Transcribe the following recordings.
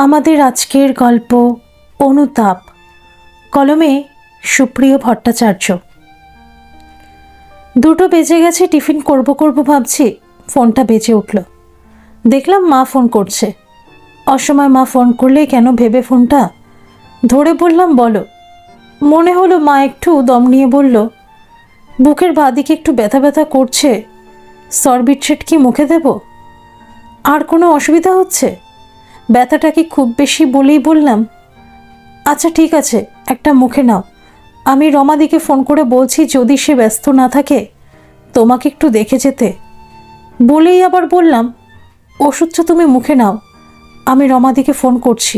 আমাদের আজকের গল্প অনুতাপ, কলমে সুপ্রিয় ভট্টাচার্য। 2টো বেজে গেছে, টিফিন করব ভাবছি, ফোনটা বেজে উঠল। দেখলাম মা ফোন করছে। অসময় মা ফোন করলে কেন ভেবে ফোনটা ধরে বললাম, বলো। মনে হলো মা একটু দম নিয়ে বলল, বুকের বাঁদিকে একটু ব্যথা ব্যথা করছে, সরবিট্রেট কি মুখে দেব? আর কোনো অসুবিধা হচ্ছে? ব্যথাটা কি খুব বেশি বলেই বললাম, আচ্ছা ঠিক আছে, একটা মুখে নাও। আমি রমাদিকে ফোন করে বলছি যদি সে ব্যস্ত না থাকে তোমাকে একটু দেখে যেতে। বলেই আবার বললাম, ওষুধটা তুমি মুখে নাও, আমি রমাদিকে ফোন করছি।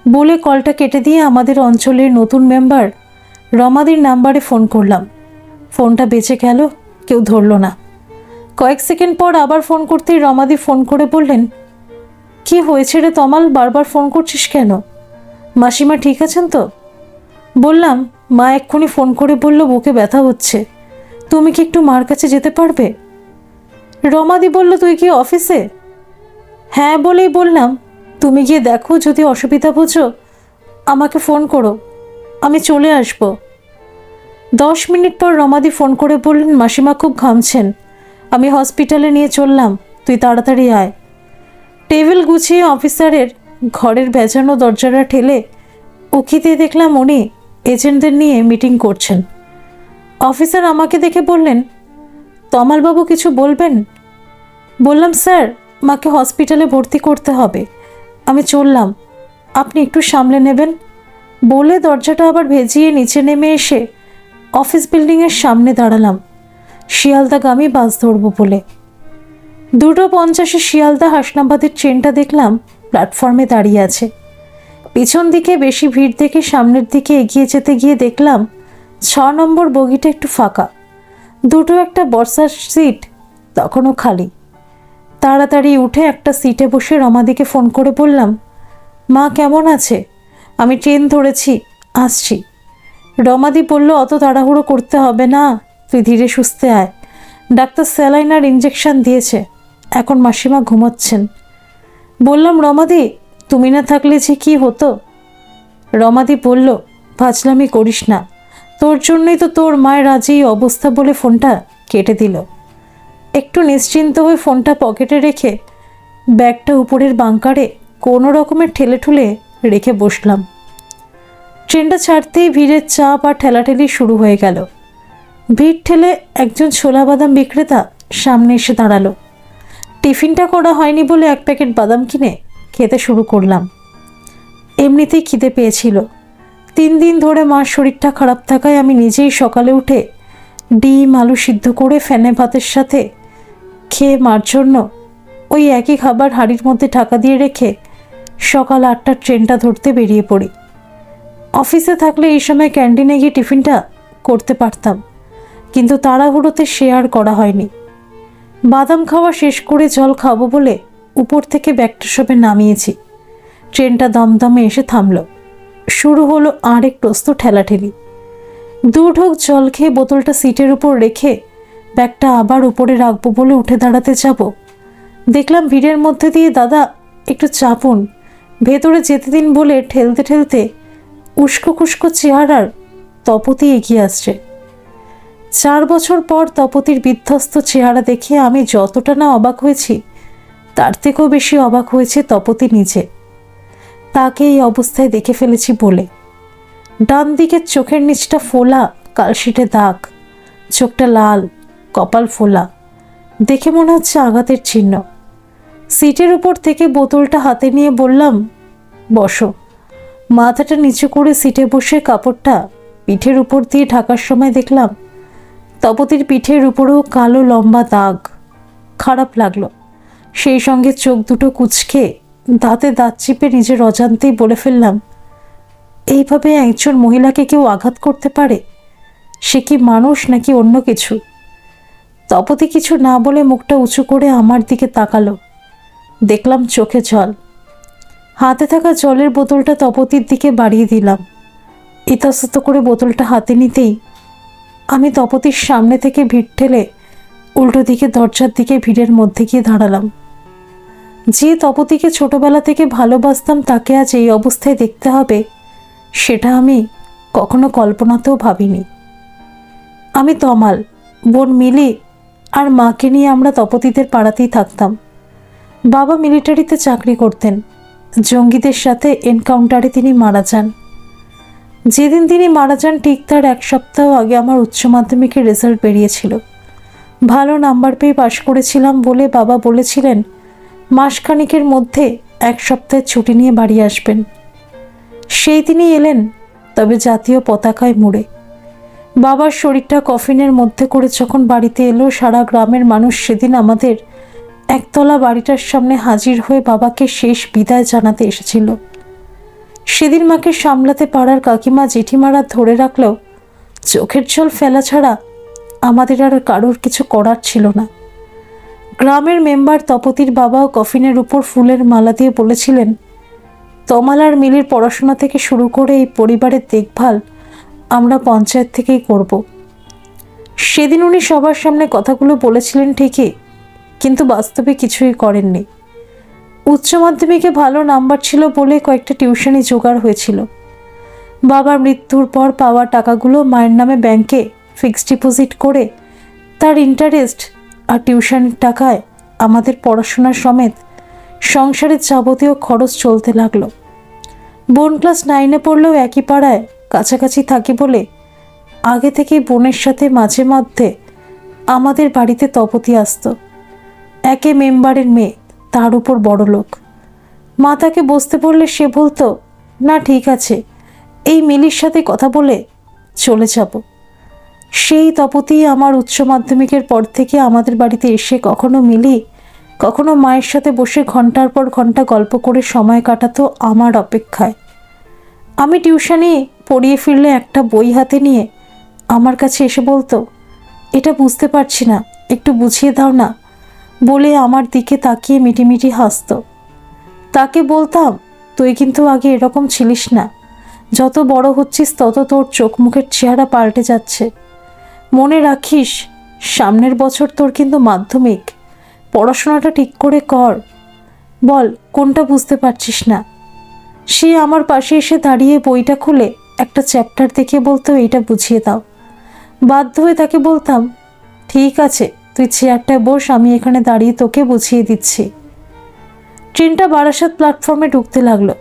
বলে কলটা কেটে দিয়ে আমাদের অঞ্চলের নতুন মেম্বার রমাদির নাম্বারে ফোন করলাম। ফোনটা বেঁচে গেল, কেউ ধরল না। কয়েক সেকেন্ড পর আবার ফোন করতেই রমাদি ফোন করে বললেন, কি হয়েছে রে তমাল, বারবার ফোন করছিস কেন? মাসিমা ঠিক আছেন তো? বললাম, মা এক্ষুনি ফোন করে বলল বুকে ব্যথা হচ্ছে, তুমি কি একটু মার কাছে যেতে পারবে? রমাদি বলল, তুই কি অফিসে? হ্যাঁ বলেই বললাম, তুমি গিয়ে দেখো, যদি অসুবিধা বোঝো আমাকে ফোন করো, আমি চলে আসব। 10 মিনিট পর রমাদি ফোন করে বললেন, মাসিমা খুব ঘামছেন, আমি হসপিটালে নিয়ে চললাম, তুই তাড়াতাড়ি আয়। টেবিল গুছিয়ে অফিসারের ঘরের ভেজানো দরজাটা ঠেলে উকিতে দেখলাম উনি এজেন্টদের নিয়ে মিটিং করছেন। অফিসার আমাকে দেখে বললেন, তমালবাবু কিছু বলবেন? বললাম, স্যার মাকে হসপিটালে ভর্তি করতে হবে, আমি চললাম, আপনি একটু সামলে নেবেন। বলে দরজাটা আবার ভেজিয়ে নিচে নেমে এসে অফিস বিল্ডিংয়ের সামনে দাঁড়ালাম, শিয়ালদাগামী বাস ধরব বলে। 2:50 শিয়ালদা হাসনাবাদের ট্রেনটা দেখলাম প্ল্যাটফর্মে দাঁড়িয়ে আছে। পিছন দিকে বেশি ভিড় দেখে সামনের দিকে এগিয়ে যেতে গিয়ে দেখলাম 6 নম্বর বগিটা একটু ফাঁকা, দুটো একটা বর্ষার সিট তখনও খালি। তাড়াতাড়ি উঠে একটা সিটে বসে রমাদিকে ফোন করে বললাম, মা কেমন আছে? আমি ট্রেন ধরেছি, আসছি। রমাদি বলল, অত তাড়াহুড়ো করতে হবে না, তুই ধীরে সুস্থে আয়, ডাক্তার স্যালাইন আর ইঞ্জেকশন দিয়েছে, এখন মাসিমা ঘুমোচ্ছেন। বললাম, রমাদি তুমি না থাকলে যে কি হতো? রমাদি বলল, ফাজলামি করিস না, তোর জন্যই তো তোর মায়ের আজ এই অবস্থা, বলে ফোনটা কেটে দিল। একটু নিশ্চিন্ত হয়ে ফোনটা পকেটে রেখে ব্যাগটা উপরের বাঙ্কারে কোনো রকমের ঠেলে ঠুলে রেখে বসলাম। ট্রেনটা ছাড়তেই ভিড়ের চাপ আর ঠেলাঠেলি শুরু হয়ে গেল। ভিড় ঠেলে একজন ছোলা বাদাম বিক্রেতা সামনে এসে দাঁড়ালো। টিফিনটা করা হয়নি বলে 1 প্যাকেট বাদাম কিনে খেতে শুরু করলাম। এমনিতেই খিদে পেয়েছিল। 3 দিন ধরে মার শরীরটা খারাপ থাকায় আমি নিজেই সকালে উঠে ডিম আলু সিদ্ধ করে ফেনে ভাতের সাথে খেয়ে মার জন্য ওই একই খাবার হাঁড়ির মধ্যে ঢাকা দিয়ে রেখে সকাল 8টার ট্রেনটা ধরতে বেরিয়ে পড়ি। অফিসে থাকলে এই সময় ক্যান্টিনে গিয়ে টিফিনটা করতে পারতাম, কিন্তু তাড়াহুড়োতে সে আর করা হয়নি। বাদাম খাওয়া শেষ করে জল খাবো বলে উপর থেকে ব্যাগটা সবে নামিয়েছি। ট্রেনটা দমদমে এসে থামল। শুরু হলো আরেক প্রস্ত ঠেলাঠেলি। 2 ঢোক জল খেয়ে বোতলটা সিটের উপর রেখে ব্যাগটা আবার উপরে রাখবো বলে উঠে দাঁড়াতে যাব, দেখলাম ভিড়ের মধ্যে দিয়ে, দাদা একটু চাপুন, ভেতরে যেতে দিন বলে ঠেলতে ঠেলতে উস্কো খুস্কো চেহারার তপতি এগিয়ে আসছে। 4 বছর পর তপতির বিধ্বস্ত চেহারা দেখে আমি যতটা না অবাক হয়েছি, তার থেকেও বেশি অবাক হয়েছে তপতি নিজে। তাকে এই অবস্থায় দেখে ফেলেছি বলে। ডান দিকের চোখের নিচটা ফোলা, কালশিটে দাগ, চোখটা লাল, কপাল ফোলা, দেখে মনে হচ্ছে আঘাতের চিহ্ন। সিটের উপর থেকে বোতলটা হাতে নিয়ে বললাম, বসো। মাথাটা নিচু করে সিটে বসে কাপড়টা পিঠের উপর দিয়ে ঢাকার সময় দেখলাম তপতির পিঠের উপরেও কালো লম্বা দাগ। খারাপ লাগলো। সেই সঙ্গে চোখ দুটো কুঁচকে দাঁতে দাঁত চিপে নিজের অজান্তেই বলে ফেললাম, এইভাবে একজন মহিলাকে কেউ আঘাত করতে পারে? সে কি মানুষ নাকি অন্য কিছু? তপতি কিছু না বলে মুখটা উঁচু করে আমার দিকে তাকালো। দেখলাম চোখে জল। হাতে থাকা জলের বোতলটা তপতির দিকে বাড়িয়ে দিলাম। ইতস্তত করে বোতলটা হাতে নিতেই আমি তপতির সামনে থেকে ভিড় ঠেলে উল্টো দিকে দরজার দিকে ভিড়ের মধ্যে গিয়ে দাঁড়ালাম। যে তপতিকে ছোটবেলা থেকে ভালোবাসতাম তাকে আজ এই অবস্থায় দেখতে হবে, সেটা আমি কখনো কল্পনাতেও ভাবিনি। আমি তমাল, বোন মিলি আর মাকে নিয়ে আমরা তপতিদের পাড়াতেই থাকতাম। বাবা মিলিটারিতে চাকরি করতেন। জঙ্গিদের সাথে এনকাউন্টারে তিনি মারা যান। যেদিন তিনি মারা যান ঠিক তার 1 সপ্তাহ আগে আমার উচ্চ মাধ্যমিকের রেজাল্ট বেরিয়েছিল। ভালো নাম্বার পেয়ে পাশ করেছিলাম বলে বাবা বলেছিলেন মাসখানিকের মধ্যে 1 সপ্তাহের ছুটি নিয়ে বাড়ি আসবেন। সেই তিনি এলেন, তবে জাতীয় পতাকায় মুড়ে। বাবার শরীরটা কফিনের মধ্যে করে যখন বাড়িতে এলো, সারা গ্রামের মানুষ সেদিন আমাদের একতলা বাড়িটার সামনে হাজির হয়ে বাবাকে শেষ বিদায় জানাতে এসেছিল। সেদিন মাকে সামলাতে পারার কাকিমা জেঠিমারা ধরে রাখলেও চোখের জল ফেলা ছাড়া আমাদের আর কারোর কিছু করার ছিল না। গ্রামের মেম্বার তপতির বাবাও কফিনের উপর ফুলের মালা দিয়ে বলেছিলেন তমাল আর মিলির পড়াশোনা থেকে শুরু করে এই পরিবারের দেখভাল আমরা পঞ্চায়েত থেকেই করব। সেদিন উনি সবার সামনে কথাগুলো বলেছিলেন ঠিকই, কিন্তু বাস্তবে কিছুই করেননি। উচ্চ মাধ্যমিকে ভালো নাম্বার ছিল বলে কয়েকটা টিউশনি জোগাড় হয়েছিল। বাবার মৃত্যুর পর পাওয়া টাকাগুলো মায়ের নামে ব্যাংকে ফিক্সড ডিপোজিট করে তার ইন্টারেস্ট আর টিউশনের টাকায় আমাদের পড়াশোনা সমেত সংসারের যাবতীয় খরচ চলতে লাগলো। বোন ক্লাস 9-এ পড়লেও একই পাড়ায় কাছাকাছি থাকি বলে আগে থেকেই বোনের সাথে মাঝে মধ্যে আমাদের বাড়িতে তপতি আসতো। একে মেম্বারের মেয়ে, তার উপর বড় লোক। মা তাকে বসতে বললে সে বলতো না ঠিক আছে, এই মিলির সাথে কথা বলে চলে যাব। সেই তপতি আমার উচ্চ মাধ্যমিকের পর থেকে আমাদের বাড়িতে এসে কখনো মিলি, কখনো মায়ের সাথে বসে ঘন্টার পর ঘন্টা গল্প করে সময় কাটাতো আমার অপেক্ষায়। আমি টিউশনে পড়িয়ে ফিরলে একটা বই হাতে নিয়ে আমার কাছে এসে বলতো এটা বুঝতে পারছি না, একটু বুঝিয়ে দাও না বলে আমার দিকে তাকিয়ে মিটিমিটি হাসতো। তাকে বলতাম তুই কিন্তু আগে এরকম ছিলিস না, যত বড় হচ্ছিস তত তোর চোখ মুখের চেহারা পাল্টে যাচ্ছে। মনে রাখিস সামনের বছর তোর কিন্তু মাধ্যমিক, পড়াশোনাটা ঠিক করে কর। বল কোনটা বুঝতে পারছিস না। সে আমার পাশে এসে দাঁড়িয়ে বইটা খুলে একটা চ্যাপ্টার দেখে বলতো এইটা বুঝিয়ে দাও। বাধ্য হয়ে তাকে বলতাম ঠিক আছে তুই চেয়ারটায় বস, আমি এখানে দাঁড়িয়ে তোকে বুঝিয়ে দিচ্ছি। ট্রেনটা বারাসাত প্ল্যাটফর্মে ঢুকতে লাগলো।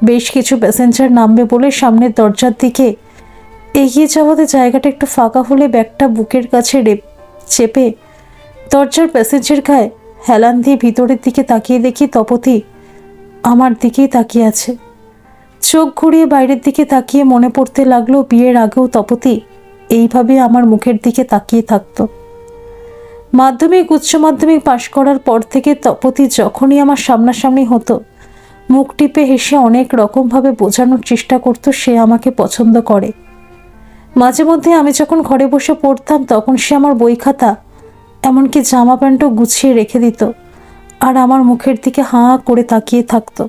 বেশ কিছু প্যাসেঞ্জার নামবে বলে সামনের দরজার দিকে এগিয়ে যাওয়াতে জায়গাটা একটু ফাঁকা হলে ব্যাগটা বুকের কাছে চেপে দরজার প্যাসেঞ্জার গায়ে হেলান দিয়ে ভিতরের দিকে তাকিয়ে দেখি তপতি আমার দিকেই তাকিয়ে আছে। চোখ ঘুরিয়ে বাইরের দিকে তাকিয়ে মনে পড়তে লাগলো বিয়ের আগেও তপতি এইভাবে আমার মুখের দিকে তাকিয়ে থাকতো। মাধ্যমিক উচ্চ মাধ্যমিক পাশ করার পর থেকে তপতি যখনই আমার সামনাসামনি হতো মুখ টিপে হেসে অনেক রকমভাবে বোঝানোর চেষ্টা করতো সে আমাকে পছন্দ করে। মাঝে মধ্যে আমি যখন ঘরে বসে পড়তাম তখন সে আমার বই খাতা এমনকি জামা প্যান্টও গুছিয়ে রেখে দিত আর আমার মুখের দিকে হাঁ করে তাকিয়ে থাকতো।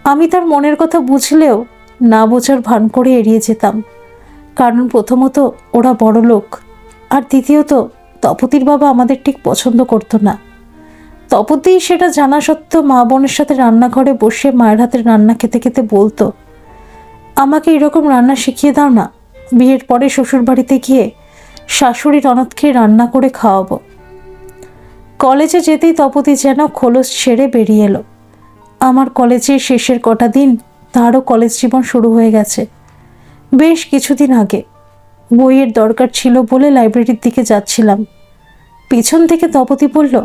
আমি তার মনের কথা বুঝলেও না বোঝার ভান করে এড়িয়ে যেতাম, কারণ প্রথমত ওরা বড় লোক আর দ্বিতীয়ত তপতির বাবা আমাদের ঠিক পছন্দ করতো না। তপতি সেটা জানা সত্ত্বেও মা বোনের সাথে রান্নাঘরে বসে মায়ের হাতের রান্না খেতে খেতে বলতো আমাকে এরকম রান্না শিখিয়ে দাও না, বিয়ের পরে শ্বশুর বাড়িতে গিয়ে শাশুড়ির অনাথকে রান্না করে খাওয়াবো। কলেজে যেতেই তপতি যেন খোলস ছেড়ে বেরিয়ে এলো। আমার কলেজের শেষের কটা দিন তারও কলেজ জীবন শুরু হয়ে গেছে বেশ কিছুদিন আগে। বইয়ের দরকার ছিল বলে লাইব্রেরির দিকে যাচ্ছিলাম, পিছন থেকে তপতি বলল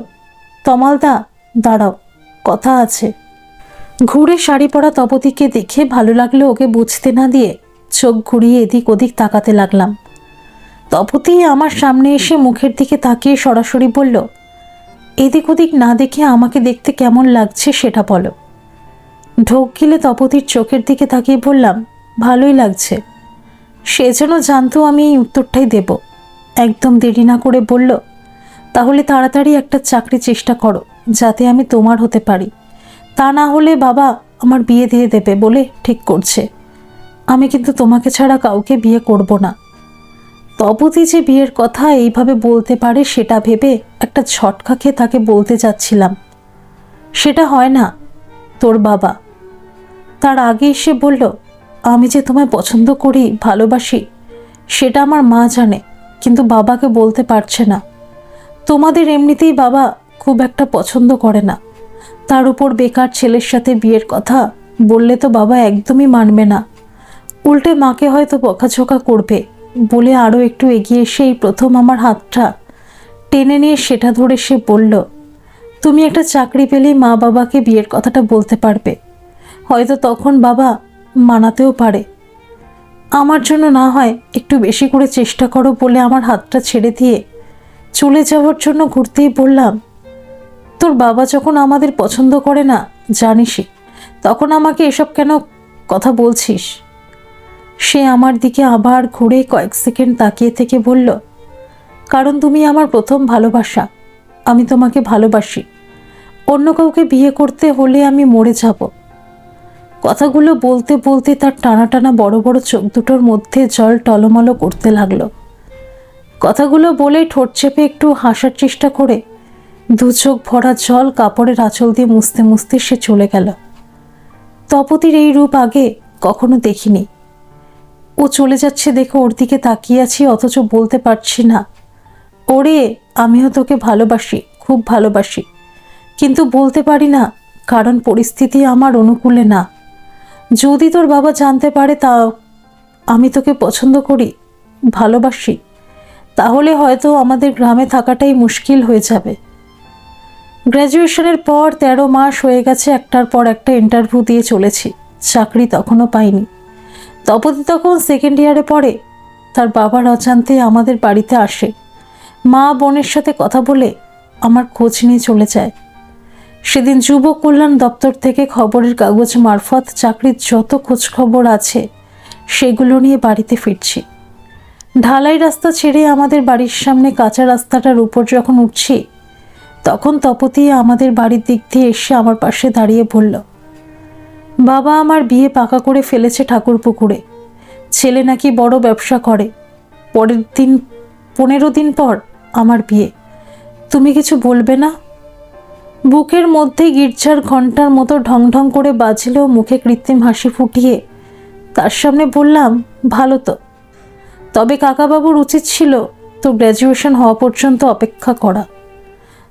তমালদা দাঁড়াও, কথা আছে। ঘুরে শাড়ি পরা তপতিকে দেখে ভালো লাগলো ওকে বুঝতে না দিয়ে চোখ ঘুরিয়ে এদিক ওদিক তাকাতে লাগলাম। তপতি আমার সামনে এসে মুখের দিকে তাকিয়ে সরাসরি বলল এদিক ওদিক না দেখে আমাকে দেখতে কেমন লাগছে সেটা বলো। ঢোক গিলে তপতির চোখের দিকে তাকিয়ে বললাম ভালোই লাগছে। সে যেন জানতো আমি এই উত্তরটাই দেব। একদম দেরি না করে বলল তাহলে তাড়াতাড়ি একটা চাকরি চেষ্টা করো যাতে আমি তোমার হতে পারি, তা না হলে বাবা আমার বিয়ে দিয়ে দেবে বলে ঠিক করছে। আমি কিন্তু তোমাকে ছাড়া কাউকে বিয়ে করব না। তপতি যে বিয়ের কথা এইভাবে বলতে পারে সেটা ভেবে একটা ঝটকা খেয়ে তাকে বলতে যাচ্ছিলাম সেটা হয় না। তোর বাবা তার আগে এসে বলল, আমি যে তোমায় পছন্দ করি, ভালোবাসি, সেটা আমার মা জানে, কিন্তু বাবাকে বলতে পারছে না। তোমাদের এমনিতেই বাবা খুব একটা পছন্দ করে না, তার উপর বেকার ছেলের সাথে বিয়ের কথা বললে তো বাবা একদমই মানবে না, উল্টে মাকে হয়তো বকাঝকা করবে বলে আরও একটু এগিয়ে এসেই প্রথম আমার হাতটা টেনে নিয়ে সেটা ধরে সে বলল, তুমি একটা চাকরি পেলেই মা বাবাকে বিয়ের কথাটা বলতে পারবে, হয়তো তখন বাবা মানাতেও পারে। আমার জন্য না হয় একটু বেশি করে চেষ্টা করো বলে আমার হাতটা ছেড়ে দিয়ে চলে যাওয়ার জন্য ঘুরতেই বললাম, তোর বাবা যখন আমাদের পছন্দ করে না জানিসই, তখন আমাকে এসব কেন কথা বলছিস? সে আমার দিকে আবার ঘুরে কয়েক সেকেন্ড তাকিয়ে থেকে বলল, কারণ তুমি আমার প্রথম ভালোবাসা, আমি তোমাকে ভালোবাসি, অন্য কাউকে বিয়ে করতে হলে আমি মরে যাব। কথাগুলো বলতে বলতে তার টানা টানা বড় বড় চোখ দুটোর মধ্যে জল টলমলো করতে লাগলো। কথাগুলো বলে ঠোঁট চেপে একটু হাসার চেষ্টা করে দু চোখ ভরা জল কাপড়ের আঁচল দিয়ে মুছতে মুছতে সে চলে গেল। তপতির এই রূপ আগে কখনো দেখিনি। ও চলে যাচ্ছে দেখে ওর দিকে তাকিয়ে আছি, অথচ বলতে পারছি না, ওরে আমিও তোকে ভালোবাসি, খুব ভালোবাসি, কিন্তু বলতে পারি না কারণ পরিস্থিতি আমার অনুকূলে না। যদি তোর বাবা জানতে পারে তা আমি তোকে পছন্দ করি, ভালোবাসি, তাহলে হয়তো আমাদের গ্রামে থাকাটাই মুশকিল হয়ে যাবে। গ্র্যাজুয়েশনের পর 13 মাস হয়ে গেছে, একটার পর একটা ইন্টারভিউ দিয়ে চলেছি, চাকরি তখনও পাইনি। তপতি তখন সেকেন্ড ইয়ারে পড়ে। তার বাবার অজান্তে আমাদের বাড়িতে আসে, মা বোনের সাথে কথা বলে আমার খোঁজ নিয়ে চলে যায়। সেদিন যুব কল্যাণ দপ্তর থেকে খবরের কাগজ মারফত চাকরির যত খোঁজ খবর আছে সেগুলো নিয়ে বাড়িতে ফিরছি। ঢালাই রাস্তা ছেড়ে আমাদের বাড়ির সামনে কাঁচা রাস্তাটার উপর যখন উঠছি, তখন তপতি আমাদের বাড়ির দিক দিয়ে এসে আমার পাশে দাঁড়িয়ে বলল, বাবা আমার বিয়ে পাকা করে ফেলেছে ঠাকুরপুকুরে, ছেলে নাকি বড় ব্যবসা করে, পরের দিন 15 দিন পর আমার বিয়ে, তুমি কিছু বলবে না? বুকের মধ্যে গির্জার ঘন্টার মতো ঢং ঢং করে বাজল, মুখে কৃত্রিম হাসি ফুটিয়ে তার সামনে বললাম, ভালো তো, তবে কাকাবাবুর উচিত ছিল তো গ্র্যাজুয়েশন হওয়া পর্যন্ত অপেক্ষা করা,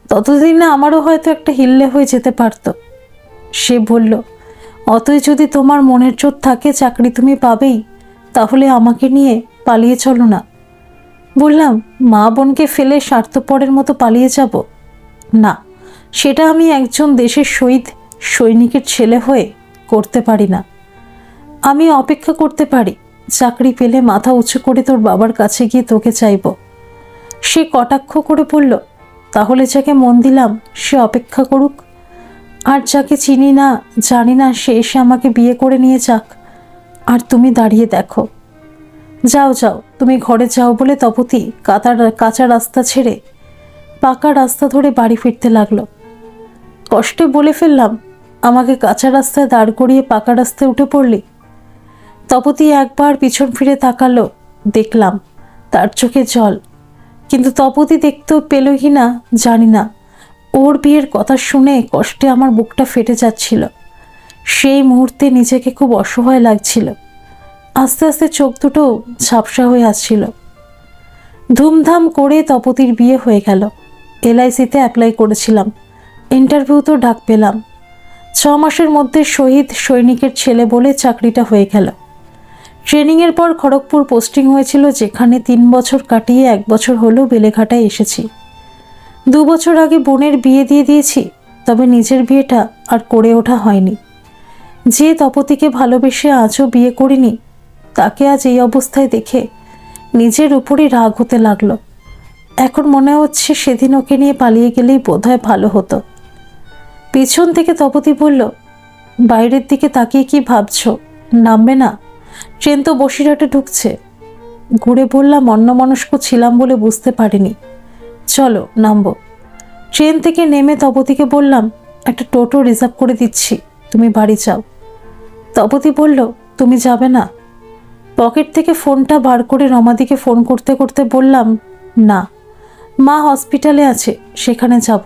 ততদিনে আমারও হয়তো একটা হিল্লে হয়ে যেতে পারত। সে বলল, অতই যদি তোমার মনের জোর থাকে চাকরি তুমি পাবেই, তাহলে আমাকে নিয়ে পালিয়ে চলো না। বললাম, মা বোনকে ফেলে স্বার্থপরের মতো পালিয়ে যাব? না, সেটা আমি একজন দেশের শহীদ সৈনিকের ছেলে হয়ে করতে পারি না। আমি অপেক্ষা করতে পারি, চাকরি পেলে মাথা উঁচু করে তোর বাবার কাছে গিয়ে তোকে চাইব। সে কটাক্ষ করে বলল, তাহলে যাকে মন দিলাম সে অপেক্ষা করুক, আর যাকে চিনি না জানি না সে এসে আমাকে বিয়ে করে নিয়ে যাক, আর তুমি দাঁড়িয়ে দেখো। যাও যাও, তুমি ঘরে যাও বলে তপতি কাঁচা রাস্তা ছেড়ে পাকা রাস্তা ধরে বাড়ি ফিরতে লাগলো। কষ্টে বলে ফেললাম, আমাকে কাঁচা রাস্তায় দাঁড় করিয়ে পাকা রাস্তায় উঠে পড়লি? তপতি একবার পিছন ফিরে তাকালো, দেখলাম তার চোখে জল, কিন্তু তপতি দেখতেও পেল কি না জানি না, ওর বিয়ের কথা শুনে কষ্টে আমার বুকটা ফেটে যাচ্ছিল। সেই মুহূর্তে নিজেকে খুব অসহায় লাগছিল, আস্তে আস্তে চোখ দুটো ঝাপসা হয়ে আসছিল। ধুমধাম করে তপতির বিয়ে হয়ে গেল। LIC-তে অ্যাপ্লাই করেছিলাম, ইন্টারভিউতেও ডাক পেলাম। 6 মাসের মধ্যে শহীদ সৈনিকের ছেলে বলে চাকরিটা হয়ে গেল। ট্রেনিংয়ের পর খড়গপুর পোস্টিং হয়েছিল, যেখানে 3 বছর কাটিয়ে 1 বছর হলো বেলেঘাটায় এসেছি। 2 বছর আগে বোনের বিয়ে দিয়ে দিয়েছি, তবে নিজের বিয়েটা আর করে ওঠা হয়নি। যে তপতিকে ভালোবেসে আজও বিয়ে করিনি, তাকে আজ এই অবস্থায় দেখে নিজের উপরই রাগ হতে লাগলো। এখন মনে হচ্ছে সেদিন ওকে নিয়ে পালিয়ে গেলেই বোধহয় ভালো হতো। পিছন থেকে তপতি বলল, বাইরের দিকে তাকিয়ে কি ভাবছো, নামবে না? ট্রেন তো বসিরহাটে ঢুকছে। ঘুরে বললাম, অন্যমনস্ক ছিলাম বলে বুঝতে পারিনি, চলো নামবো। ট্রেন থেকে নেমে তপতিকে বললাম, একটা টোটো রিজার্ভ করে দিচ্ছি, তুমি বাড়ি যাও। তপতি বলল, তুমি যাবে না? পকেট থেকে ফোনটা বার করে রমাদিকে ফোন করতে করতে বললাম, না, মা হসপিটালে আছে, সেখানে যাব।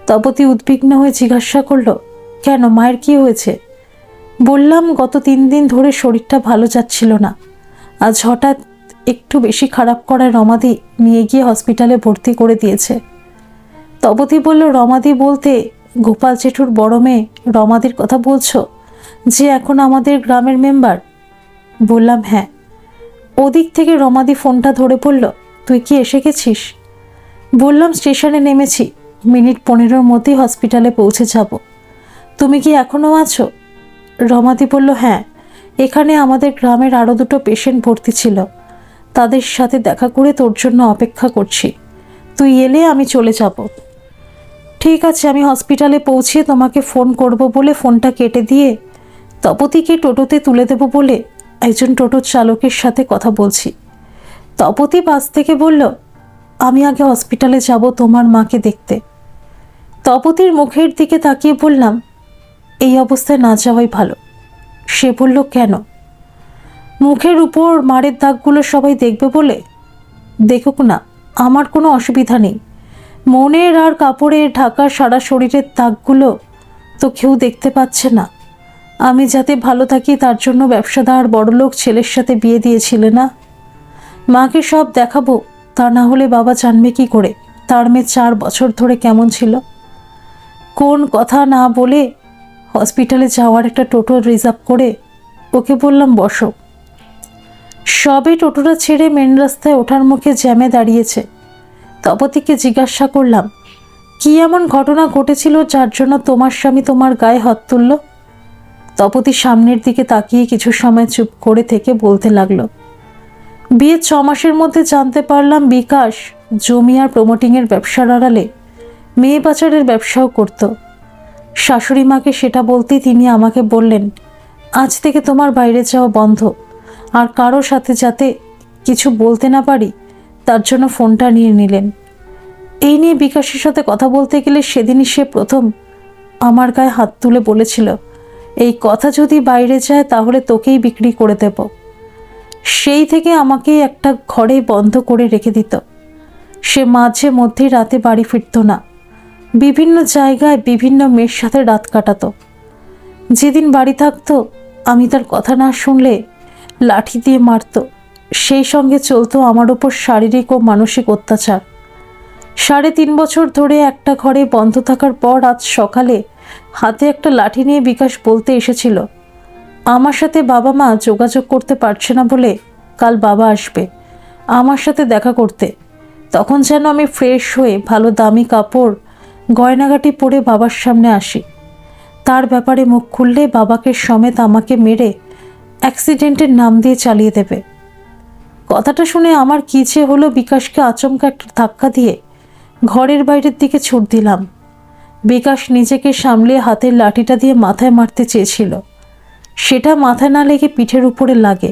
তপতি উদ্বিগ্ন হয়ে জিজ্ঞাসা করলো, কেন, মায়ের কি হয়েছে? বললাম, গত 3 দিন ধরে শরীরটা ভালো যাচ্ছিল না। আজ হঠাৎ একটু বেশি খারাপ করায় রমাদি নিয়ে গিয়ে হসপিটালে ভর্তি করে দিয়েছে। তপতি বলল, রমাদি বলতে গোপাল জেঠুর বড় মেয়ে রমাদির কথা বলছো, যে এখন আমাদের গ্রামের মেম্বার? বললাম, হ্যাঁ। ওদিক থেকে রমাদি ফোনটা ধরে বলল, তুই কি এসে গেছিস? বললাম, স্টেশনে নেমেছি, মিনিট 15-র মধ্যেই হসপিটালে পৌঁছে যাব। তুমি কি এখনও আছো? রমাদি বলল, হ্যাঁ, এখানে আমাদের গ্রামের আরও 2টো পেশেন্ট ভর্তি ছিল, তাদের সাথে দেখা করে তোর জন্য অপেক্ষা করছি। তুই এলে আমি চলে যাব। ঠিক আছে, আমি হসপিটালে পৌঁছে তোমাকে ফোন করব বলে ফোনটা কেটে দিয়ে তপতিকে টোটোতে তুলে দেব বলে একজন টোটোর চালকের সাথে কথা বলছি। তপতি পাশ থেকে বলল, আমি আগে হসপিটালে যাব তোমার মাকে দেখতে। তপতির মুখের দিকে তাকিয়ে বললাম, এই অবস্থায় না যাওয়াই ভালো। সে বলল, কেন? মুখের উপর মারের দাগগুলো সবাই দেখবে বলে। দেখুক না, আমার কোনো অসুবিধা নেই। মনের আর কাপড়ে ঢাকা সারা শরীরের দাগগুলো তো কেউ দেখতে পাচ্ছে না। আমি যাতে ভালো থাকি তার জন্য ব্যবসাদার বড়লোক ছেলের সাথে বিয়ে দিয়েছিলে না? মাকে সব দেখাবো, তা না হলে বাবা জানবে কি করে তার মেয়ে 4 বছর ধরে কেমন ছিল। কোন কথা না বলে হসপিটালে যাওয়ার একটা টোটো রিজার্ভ করে ওকে বললাম, বসো। সবে টোটোটা ছেড়ে মেন রাস্তায় ওঠার মুখে জ্যামে দাঁড়িয়েছে। তপতিকে জিজ্ঞাসা করলাম, কি এমন ঘটনা ঘটেছিল যার জন্য তোমার স্বামী তোমার গায়ে হাত তুলল? তপতি সামনের দিকে তাকিয়ে কিছু সময় চুপ করে থেকে বলতে লাগলো, বিয়ের 6 মাসের মধ্যে জানতে পারলাম বিকাশ জমি আর প্রমোটিংয়ের ব্যবসার আড়ালে মেয়ে পাচারের ব্যবসাও করত। শাশুড়ি মাকে সেটা বলতেই তিনি আমাকে বললেন, আজ থেকে তোমার বাইরে যাওয়া বন্ধ, আর কারো সাথে যাতে কিছু বলতে না পারি তার জন্য ফোনটা নিয়ে নিলেন। এই নিয়ে বিকাশের সাথে কথা বলতে গেলে সেদিনই সে প্রথম আমার গায়ে হাত তুলে বলেছিল, এই কথা যদি বাইরে যায় তাহলে তোকেই বিক্রি করে দেব। সেই থেকে আমাকে একটা ঘরে বন্ধ করে রেখে দিত। সে মাঝে মধ্যেই রাতে বাড়ি ফিরত না, বিভিন্ন জায়গায় বিভিন্ন মেয়ের সাথে রাত কাটাতো। যেদিন বাড়ি থাকতো আমি তার কথা না শুনলে লাঠি দিয়ে মারত। সেই সঙ্গে চলতো আমার উপর শারীরিক ও মানসিক অত্যাচার। 3.5 বছর ধরে একটা ঘরে বন্ধ থাকার পর আজ সকালে হাতে একটা লাঠি নিয়ে বিকাশ বলতে এসেছিল, আমার সাথে বাবা মা যোগাযোগ করতে পারছে না বলে কাল বাবা আসবে আমার সাথে দেখা করতে। তখন যেন আমি ফ্রেশ হয়ে ভালো দামি কাপড় গয়নাগাটি পরে বাবার সামনে আসি। তার ব্যাপারে মুখ খুললে বাবাকে সমেত আমাকে মেরে অ্যাক্সিডেন্টের নাম দিয়ে চালিয়ে দেবে। কথাটা শুনে আমার কী যে হলো, বিকাশকে আচমকা একটা ধাক্কা দিয়ে ঘরের বাইরের দিকে ছুট দিলাম। বিকাশ নিজেকে সামলে হাতের লাঠিটা দিয়ে মাথায় মারতে চেয়েছিল, সেটা মাথায় না লেগে পিঠের উপরে লাগে।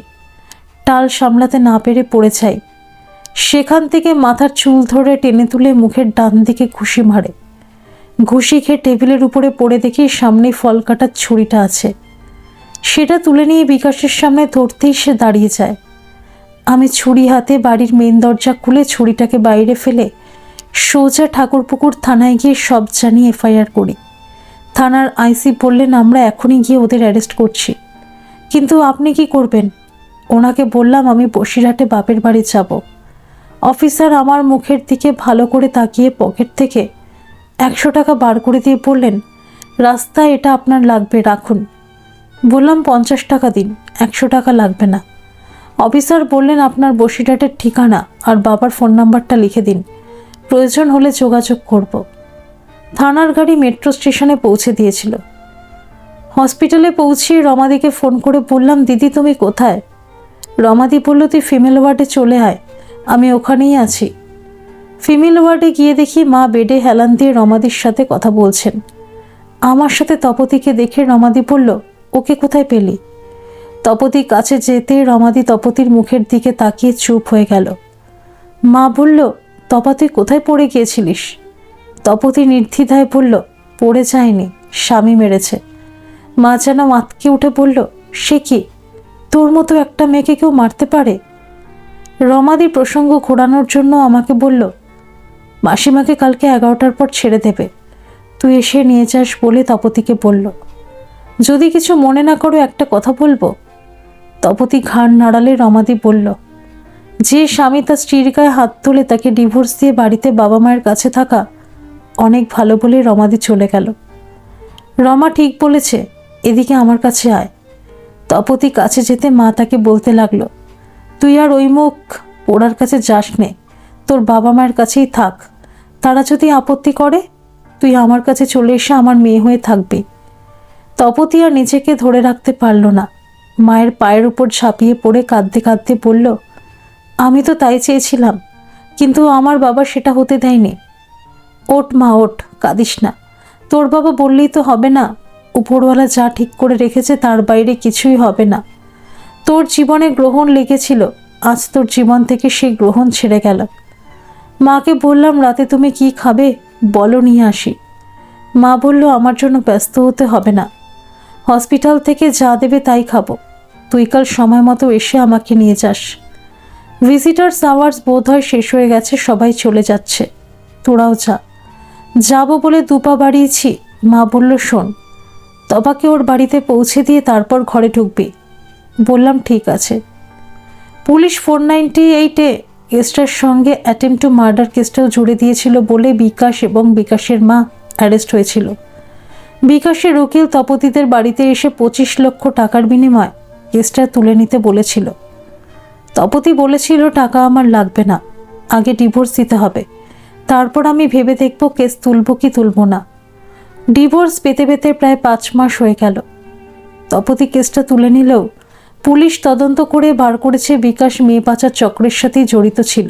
টাল সামলাতে না পেরে পড়ে যায়। সেখান থেকে মাথার চুল ধরে টেনে তুলে মুখের ডান দিকে ঘুষি মারে। ঘুষি খেয়ে টেবিলের উপরে পড়ে দেখি সামনে ফল কাটার ছুরিটা আছে। সেটা তুলে নিয়ে বিকাশের সামনে ধরতেই সে দাঁড়িয়ে যায়। আমি ছুরি হাতে বাড়ির মেন দরজা খুলে ছুরিটাকে বাইরে ফেলে সোজা ঠাকুরপুকুর থানায় গিয়ে সব জানিয়ে এফআইআর করি। থানার আইসি বললেন, আমরা এখনই গিয়ে ওদের অ্যারেস্ট করছি। কিন্তু আপনি কি করবেন? ওনাকে বললাম, আমি বসিরহাটে বাপের বাড়ি যাব। অফিসার আমার মুখের দিকে ভালো করে তাকিয়ে পকেট থেকে 100 টাকা বার করে দিয়ে বললেন, রাস্তায় এটা আপনার লাগবে, রাখুন। বললাম, 50 টাকা দিন, 100 টাকা লাগবে না। অফিসার বললেন, আপনার বসিরহাটের ঠিকানা আর বাবার ফোন নাম্বারটা লিখে দিন, প্রয়োজন হলে যোগাযোগ করব। থানার গাড়ি মেট্রো স্টেশনে পৌঁছে দিয়েছিল। হসপিটালে পৌঁছিয়ে রমাদিকে ফোন করে বললাম, দিদি তুমি কোথায়? রমাদি বলল, তুই ফিমেল ওয়ার্ডে চলে আয়, আমি ওখানেই আছি। ফিমেল ওয়ার্ডে গিয়ে দেখি মা বেডে হেলান দিয়ে রমাদির সাথে কথা বলছেন। আমার সাথে তপতিকে দেখে রমাদি বলল, ওকে কোথায় পেলি? তপতি কাছে যেতে রমাদি তপতির মুখের দিকে তাকিয়ে চুপ হয়ে গেল। মা বলল, তপা তুই কোথায় পড়ে গিয়েছিলিস? তপতি নির্দ্বিধায় বলল, পড়ে যায়নি, স্বামী মেরেছে। মা যেন মাতকে উঠে বলল, সে কি, তোর মতো একটা মেয়েকে কেউ মারতে পারে? রমাদি প্রসঙ্গ ঘোরানোর জন্য আমাকে বলল, মাসিমাকে কালকে 11টার পর ছেড়ে দেবে, তুই এসে নিয়ে যাস বলে তপতিকে বলল। যদি কিছু মনে না করো একটা কথা বলবো। তপতি ঘাড় নাড়ালে রমাদি বলল, যে স্বামী তার স্ত্রীর গায়ে হাত তুলে তাকে ডিভোর্স দিয়ে বাড়িতে বাবা মায়ের কাছে থাকা অনেক ভালো বলে রমাদি চলে গেল। রমা ঠিক বলেছে, এদিকে আমার কাছে আয়। তপতি কাছে যেতে মা তাকে বলতে লাগলো, তুই আর ওই মুখ পোড়ার কাছে যাস নে, তোর বাবা মায়ের কাছেই থাক। তারা যদি আপত্তি করে তুই আমার কাছে চলে এসে আমার মেয়ে হয়ে থাকবি। তপতি আর নিজেকে ধরে রাখতে পারল না, মায়ের পায়ের উপর ঝাঁপিয়ে পড়ে কাঁদতে কাঁদতে বলল, আমি তো তাই চেয়েছিলাম, কিন্তু আমার বাবা সেটা হতে দেয়নি। ওঠ মা ওঠ, কাঁদিস না। তোর বাবা বললেই তো হবে না, উপরওয়ালা যা ঠিক করে রেখেছে তার বাইরে কিছুই হবে না। তোর জীবনে গ্রহণ লেগেছিল, আজ তোর জীবন থেকে সেই গ্রহণ ছেড়ে গেল। মাকে বললাম, রাতে তুমি কি খাবে বলো, নিয়ে আসি। মা বলল, আমার জন্য ব্যস্ত হতে হবে না, হসপিটাল থেকে যা দেবে তাই খাবো। তুই কাল সময় মতো এসে আমাকে নিয়ে যাস। ভিজিটার্স আওয়ার্স বোধ হয় শেষ হয়ে গেছে, সবাই চলে যাচ্ছে, তোরাও যা। যাবো বলে দুপা বাড়িয়েছি। মা বলল, শোন, তবাকে ওর বাড়িতে পৌঁছে দিয়ে তারপর ঘরে ঢুকবি। বললাম, ঠিক আছে। পুলিশ 498-এ কেসটার সঙ্গে অ্যাটেম্প টু মার্ডার কেসটাও জুড়ে দিয়েছিল বলে বিকাশ এবং বিকাশের মা অ্যারেস্ট হয়েছিল। বিকাশের উকিল তপতিদের বাড়িতে এসে 25 লক্ষ টাকার বিনিময়ে কেসটা তুলে নিতে বলেছিল। তপতি বলেছিল, টাকা আমার লাগবে না, আগে ডিভোর্স দিতে হবে, তারপর আমি ভেবে দেখব কেস তুলব কি তুলব না। ডিভোর্স পেতে পেতে প্রায় 5 মাস হয়ে গেল। তপতি কেসটা তুলে নিলেও পুলিশ তদন্ত করে বার করেছে বিকাশ মেয়ে পাচার চক্রের সাথেই জড়িত ছিল।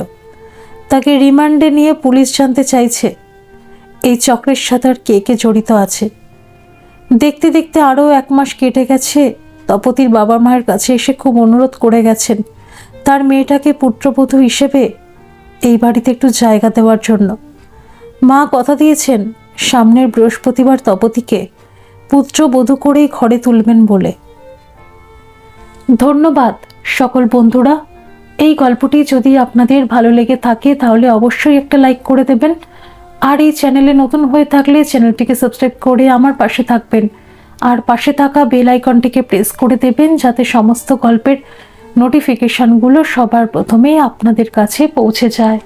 তাকে রিমান্ডে নিয়ে পুলিশ জানতে চাইছে এই চক্রের সাথে আর কে কে জড়িত আছে। দেখতে দেখতে আরও 1 মাস কেটে গেছে। তপতির বাবা মায়ের কাছে এসে খুব অনুরোধ করে গেছেন তার মেয়েটাকে পুত্রবধূ হিসেবে এই বাড়িতে একটু জায়গা দেওয়ার জন্য। মা কথা দিয়েছেন সামনের বৃহস্পতিবার তপতিকে পুত্রবধূ করেই ঘরে তুলবেন বলে। ধন্যবাদ সকল বন্ধুরা। এই গল্পটি যদি আপনাদের ভালো লেগে থাকে তাহলে অবশ্যই একটা লাইক করে দেবেন, আর এই চ্যানেলে নতুন হয়ে থাকলে চ্যানেলটিকে সাবস্ক্রাইব করে আমার পাশে থাকবেন, আর পাশে থাকা বেল আইকনটিকে প্রেস করে দেবেন যাতে সমস্ত গল্পের নোটিফিকেশনগুলো সবার প্রথমেই আপনাদের কাছে পৌঁছে যায়।